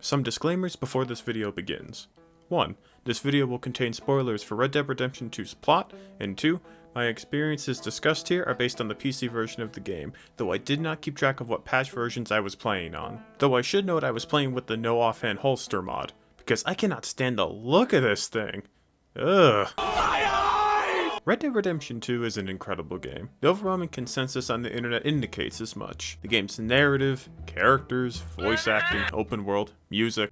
Some disclaimers before this video begins. 1. This video will contain spoilers for Red Dead Redemption 2's plot, and 2. My experiences discussed here are based on the PC version of the game, though I did not keep track of what patch versions I was playing on. Though I should note I was playing with the no offhand holster mod, because I cannot stand the look of this thing. Ugh. Red Dead Redemption 2 is an incredible game. The overwhelming consensus on the internet indicates as much. The game's narrative, characters, voice acting, open world, music.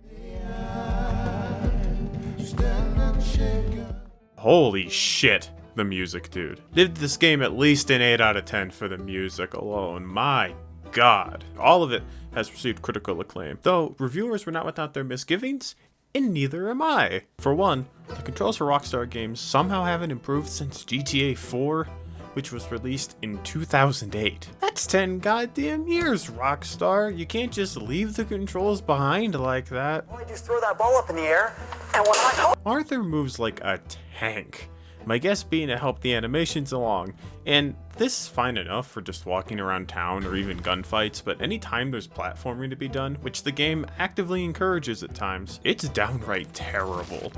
Holy shit, the music, dude. Give this game at least an 8 out of 10 for the music alone. My god. All of it has received critical acclaim. Though reviewers were not without their misgivings, and neither am I. For one, the controls for Rockstar games somehow haven't improved since GTA 4, which was released in 2008. That's 10 goddamn years, Rockstar. You can't just leave the controls behind like that. Well, I just throw that ball up in the air, and when I... Arthur moves like a tank. My guess being to help the animations along, and this is fine enough for just walking around town or even gunfights, but anytime there's platforming to be done, which the game actively encourages at times, it's downright terrible.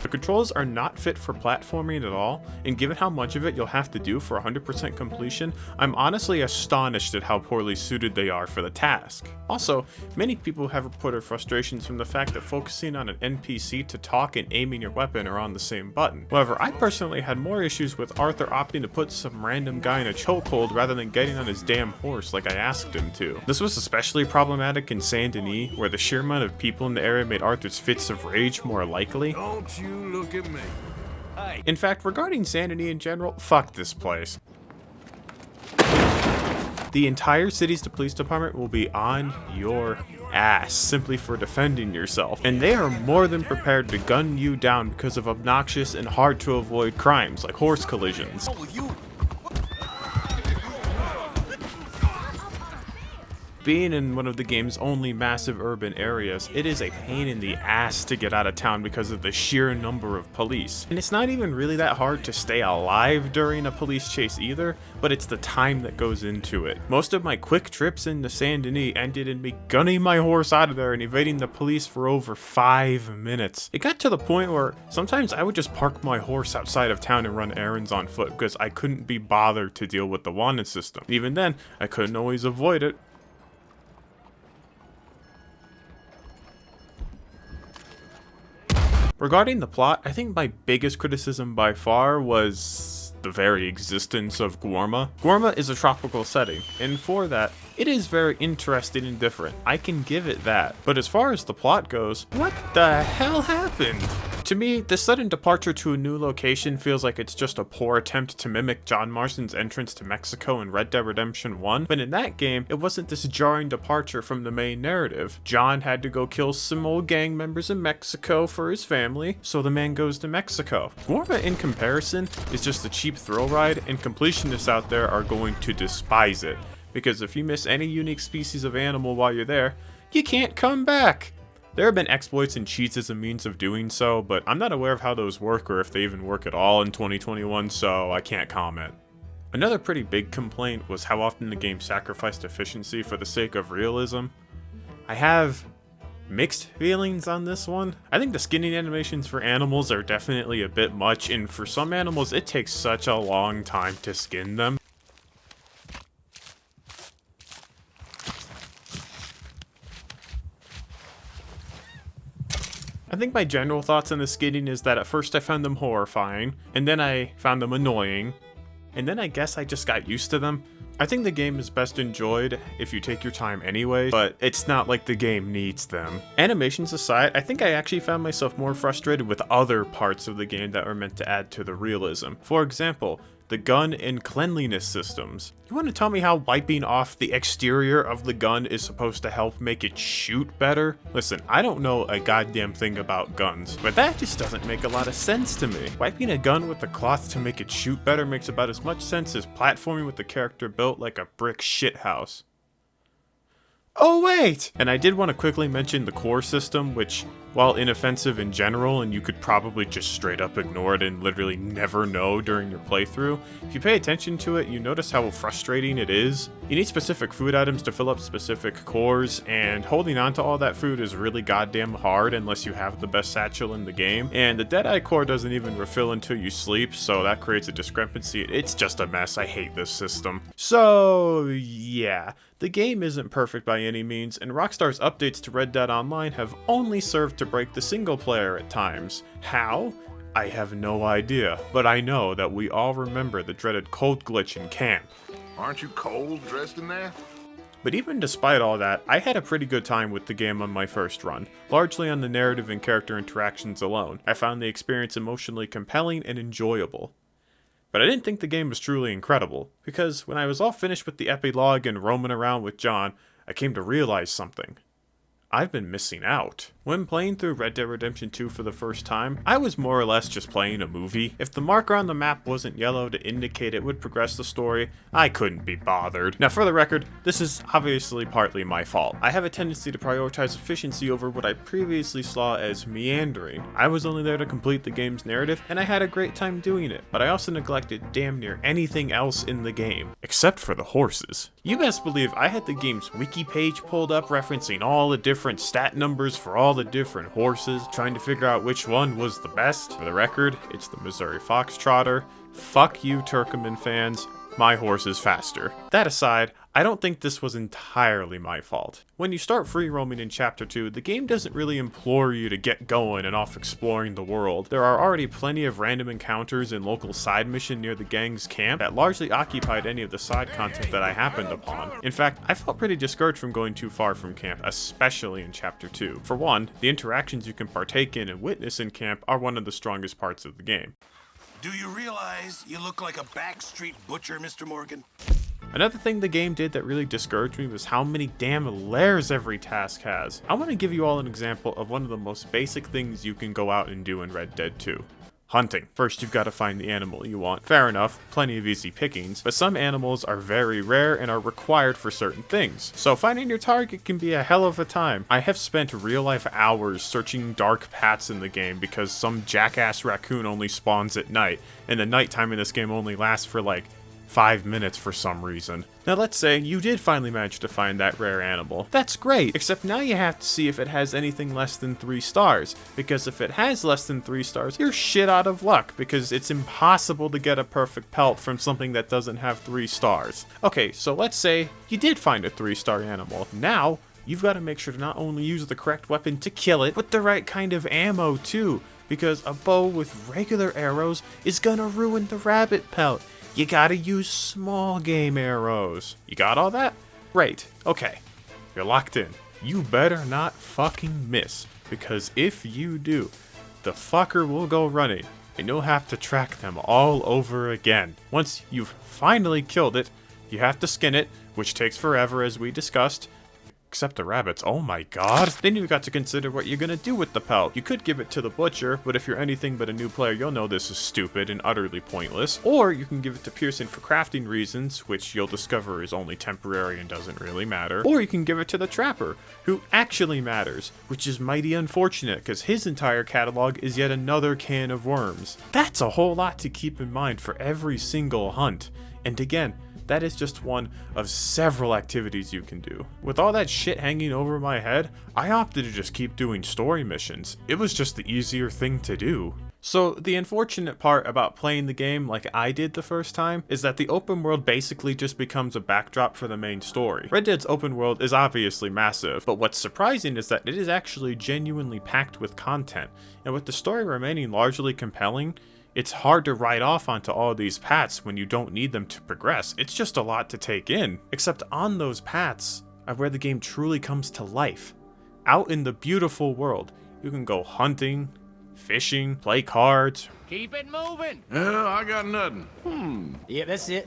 The controls are not fit for platforming at all, and given how much of it you'll have to do for 100% completion, I'm honestly astonished at how poorly suited they are for the task. Also, many people have reported frustrations from the fact that focusing on an NPC to talk and aiming your weapon are on the same button. However, I personally had more issues with Arthur opting to put some random guy in a chokehold rather than getting on his damn horse like I asked him to. This was especially problematic in Saint Denis, where the sheer amount of people in the area made Arthur's fits of rage more likely. Don't you look at me. Hey. In fact, regarding Saint Denis in general, fuck this place. The entire city's police department will be on your ass simply for defending yourself, and they are more than prepared to gun you down because of obnoxious and hard to avoid crimes like horse collisions. Being in one of the game's only massive urban areas, it is a pain in the ass to get out of town because of the sheer number of police. And it's not even really that hard to stay alive during a police chase either, but it's the time that goes into it. Most of my quick trips into Saint Denis ended in me gunning my horse out of there and evading the police for over 5 minutes. It got to the point where sometimes I would just park my horse outside of town and run errands on foot because I couldn't be bothered to deal with the wanted system. Even then, I couldn't always avoid it. Regarding the plot, I think my biggest criticism by far was the very existence of Guarma. Guarma is a tropical setting, and for that, it is very interesting and different. I can give it that. But as far as the plot goes, what the hell happened? To me, the sudden departure to a new location feels like it's just a poor attempt to mimic John Marston's entrance to Mexico in Red Dead Redemption 1, but in that game, it wasn't this jarring departure from the main narrative. John had to go kill some old gang members in Mexico for his family, so the man goes to Mexico. Guarma, in comparison, is just a cheap thrill ride, and completionists out there are going to despise it, because if you miss any unique species of animal while you're there, you can't come back. There have been exploits and cheats as a means of doing so, but I'm not aware of how those work or if they even work at all in 2021, so I can't comment. Another pretty big complaint was how often the game sacrificed efficiency for the sake of realism. I have mixed feelings on this one. I think the skinning animations for animals are definitely a bit much, and for some animals it takes such a long time to skin them. I think my general thoughts on the skinning is that at first I found them horrifying, and then I found them annoying, and then I guess I just got used to them. I think the game is best enjoyed if you take your time anyway, but it's not like the game needs them. Animations aside, I think I actually found myself more frustrated with other parts of the game that were meant to add to the realism. For example, the gun and cleanliness systems. You want to tell me how wiping off the exterior of the gun is supposed to help make it shoot better? Listen, I don't know a goddamn thing about guns, but that just doesn't make a lot of sense to me. Wiping a gun with the cloth to make it shoot better makes about as much sense as platforming with the character built like a brick shithouse. Oh wait! And I did want to quickly mention the core system, which while inoffensive in general and you could probably just straight up ignore it and literally never know during your playthrough, if you pay attention to it, you notice how frustrating it is. You need specific food items to fill up specific cores, and holding on to all that food is really goddamn hard unless you have the best satchel in the game. And the Deadeye core doesn't even refill until you sleep, so that creates a discrepancy. It's just a mess. I hate this system. So yeah, the game isn't perfect by any means, and Rockstar's updates to Red Dead Online have only served to break the single player at times. How? I have no idea, but I know that we all remember the dreaded cold glitch in camp. Aren't you cold dressed in there? But even despite all that, I had a pretty good time with the game on my first run, largely on the narrative and character interactions alone. I found the experience emotionally compelling and enjoyable. But I didn't think the game was truly incredible, because when I was all finished with the epilogue and roaming around with John, I came to realize something. I've been missing out. When playing through Red Dead Redemption 2 for the first time, I was more or less just playing a movie. If the marker on the map wasn't yellow to indicate it would progress the story, I couldn't be bothered. Now for the record, this is obviously partly my fault. I have a tendency to prioritize efficiency over what I previously saw as meandering. I was only there to complete the game's narrative, and I had a great time doing it, but I also neglected damn near anything else in the game, except for the horses. You best believe I had the game's wiki page pulled up referencing all the different stat numbers for all the different horses, trying to figure out which one was the best. For the record, it's the Missouri Foxtrotter. Fuck you, Turkmen fans. My horse is faster. That aside, I don't think this was entirely my fault. When you start free roaming in Chapter 2, the game doesn't really implore you to get going and off exploring the world. There are already plenty of random encounters and local side mission near the gang's camp that largely occupied any of the side content that I happened upon. In fact, I felt pretty discouraged from going too far from camp, especially in Chapter 2. For one, the interactions you can partake in and witness in camp are one of the strongest parts of the game. Do you realize you look like a backstreet butcher, Mr. Morgan? Another thing the game did that really discouraged me was how many damn lairs every task has. I want to give you all an example of one of the most basic things you can go out and do in Red Dead 2. Hunting. First, you've got to find the animal you want. Fair enough, plenty of easy pickings, but some animals are very rare and are required for certain things. So finding your target can be a hell of a time. I have spent real-life hours searching dark paths in the game because some jackass raccoon only spawns at night, and the nighttime in this game only lasts for like 5 minutes for some reason. Now let's say you did finally manage to find that rare animal. That's great, except now you have to see if it has anything less than 3 stars, because if it has less than 3 stars, you're shit out of luck, because it's impossible to get a perfect pelt from something that doesn't have 3 stars. Okay, so let's say you did find a 3-star animal. Now, you've got to make sure to not only use the correct weapon to kill it, but the right kind of ammo too, because a bow with regular arrows is gonna ruin the rabbit pelt. You gotta use small game arrows. You got all that? Great. Okay. You're locked in. You better not fucking miss, because if you do, the fucker will go running, and you'll have to track them all over again. Once you've finally killed it, you have to skin it, which takes forever as we discussed. Except the rabbits, oh my god. Then you've got to consider what you're gonna do with the pelt. You could give it to the butcher, but if you're anything but a new player, you'll know this is stupid and utterly pointless. Or you can give it to Pearson for crafting reasons, which you'll discover is only temporary and doesn't really matter. Or you can give it to the trapper, who actually matters, which is mighty unfortunate, because his entire catalog is yet another can of worms. That's a whole lot to keep in mind for every single hunt. And again, that is just one of several activities you can do. With all that shit hanging over my head, I opted to just keep doing story missions. It was just the easier thing to do. So the unfortunate part about playing the game like I did the first time is that the open world basically just becomes a backdrop for the main story. Red Dead's open world is obviously massive, but what's surprising is that it is actually genuinely packed with content, and with the story remaining largely compelling, it's hard to write off onto all these paths when you don't need them to progress. It's just a lot to take in. Except on those paths are where the game truly comes to life. Out in the beautiful world, you can go hunting, fishing, play cards. Keep it moving. Yeah, I got nothing. Yeah, that's it.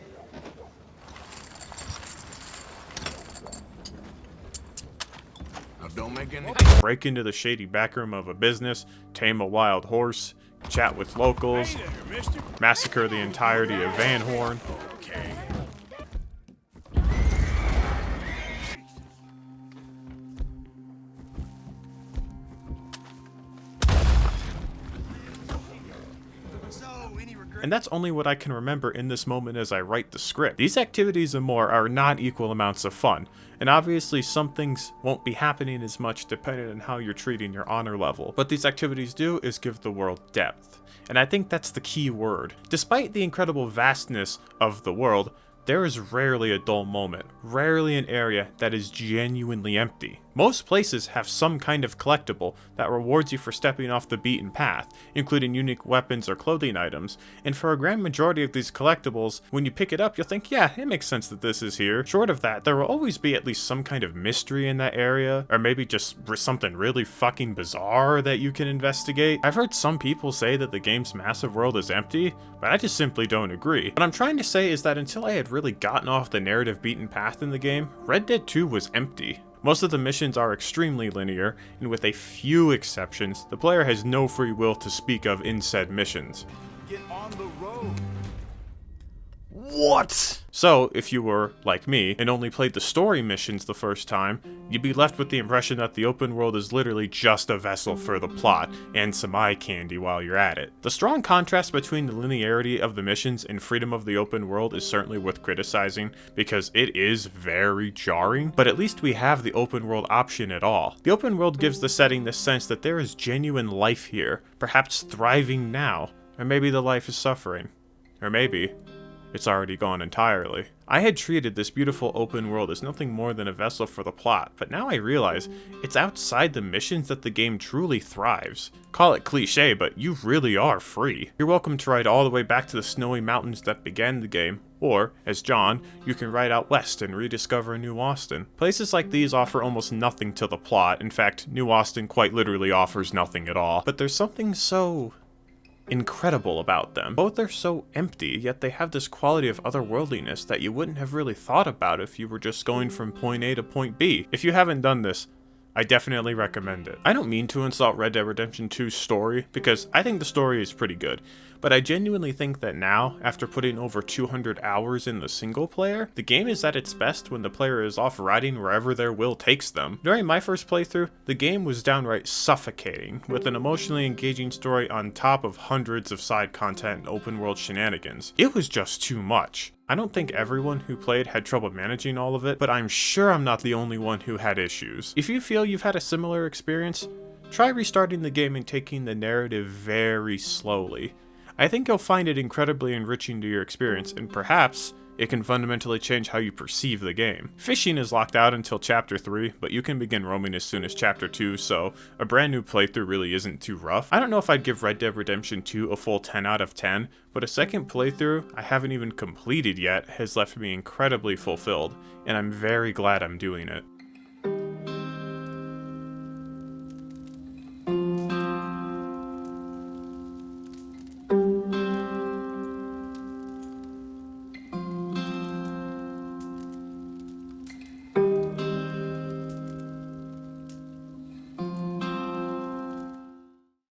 Now don't make any... Break into the shady backroom of a business, tame a wild horse, chat with locals, massacre the entirety of Van Horn. Okay. and that's only what I can remember in this moment as I write the script. These activities and more are not equal amounts of fun, and obviously some things won't be happening as much depending on how you're treating your honor level. What these activities do is give the world depth, and I think that's the key word. Despite the incredible vastness of the world, there is rarely a dull moment, rarely an area that is genuinely empty. Most places have some kind of collectible that rewards you for stepping off the beaten path, including unique weapons or clothing items, and for a grand majority of these collectibles, when you pick it up, you'll think, yeah, it makes sense that this is here. Short of that, there will always be at least some kind of mystery in that area, or maybe just something really fucking bizarre that you can investigate. I've heard some people say that the game's massive world is empty, but I just simply don't agree. What I'm trying to say is that until I had really gotten off the narrative beaten path in the game, Red Dead 2 was empty. Most of the missions are extremely linear, and with a few exceptions, the player has no free will to speak of in said missions. Get on the road. What? So, if you were, like me, and only played the story missions the first time, you'd be left with the impression that the open world is literally just a vessel for the plot, and some eye candy while you're at it. The strong contrast between the linearity of the missions and freedom of the open world is certainly worth criticizing, because it is very jarring, but at least we have the open world option at all. The open world gives the setting the sense that there is genuine life here, perhaps thriving now, or maybe the life is suffering, or maybe it's already gone entirely. I had treated this beautiful open world as nothing more than a vessel for the plot, but now I realize it's outside the missions that the game truly thrives. Call it cliche, but you really are free. You're welcome to ride all the way back to the snowy mountains that began the game, or, as John, you can ride out west and rediscover New Austin. Places like these offer almost nothing to the plot. In fact, New Austin quite literally offers nothing at all. But there's something so incredible about them. Both are so empty, yet they have this quality of otherworldliness that you wouldn't have really thought about if you were just going from point A to point B. If you haven't done this, I definitely recommend it. I don't mean to insult Red Dead Redemption 2's story, because I think the story is pretty good, but I genuinely think that now, after putting over 200 hours in the single player, the game is at its best when the player is off riding wherever their will takes them. During my first playthrough, the game was downright suffocating, with an emotionally engaging story on top of hundreds of side content and open world shenanigans. It was just too much. I don't think everyone who played had trouble managing all of it, but I'm sure I'm not the only one who had issues. If you feel you've had a similar experience, try restarting the game and taking the narrative very slowly. I think you'll find it incredibly enriching to your experience, and perhaps it can fundamentally change how you perceive the game. Fishing is locked out until Chapter 3, but you can begin roaming as soon as Chapter 2, so a brand new playthrough really isn't too rough. I don't know if I'd give Red Dead Redemption 2 a full 10 out of 10, but a second playthrough I haven't even completed yet has left me incredibly fulfilled, and I'm very glad I'm doing it.